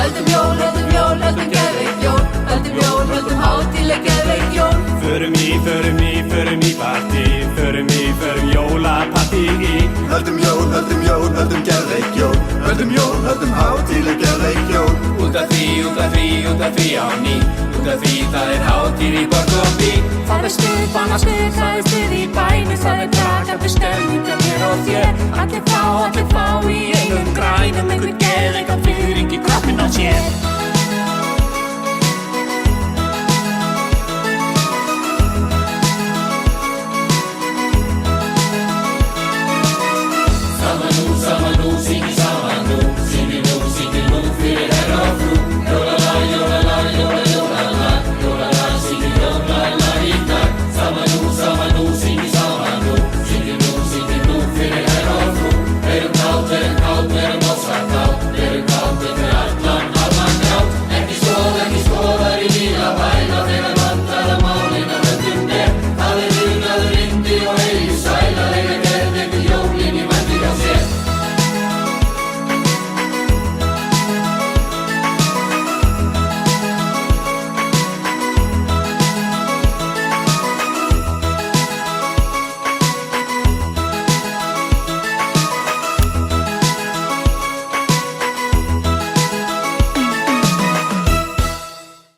Höldum jól, höldum geðveik jól. Höldum jól, höldum hátíðleg geðveik jól. Förum í partí, förum jólapartí í. Höldum jól, höldum geðveik jól. Höldum jól, höldum hátíðleg geðveik jól. Út af því á ný. Út af því það hátíð í borg og bí. Það stuð, það stuð í bænum. Það brakandi stemning hjá mér og þér. Allir fá í einum grænum. Einhver geðveik á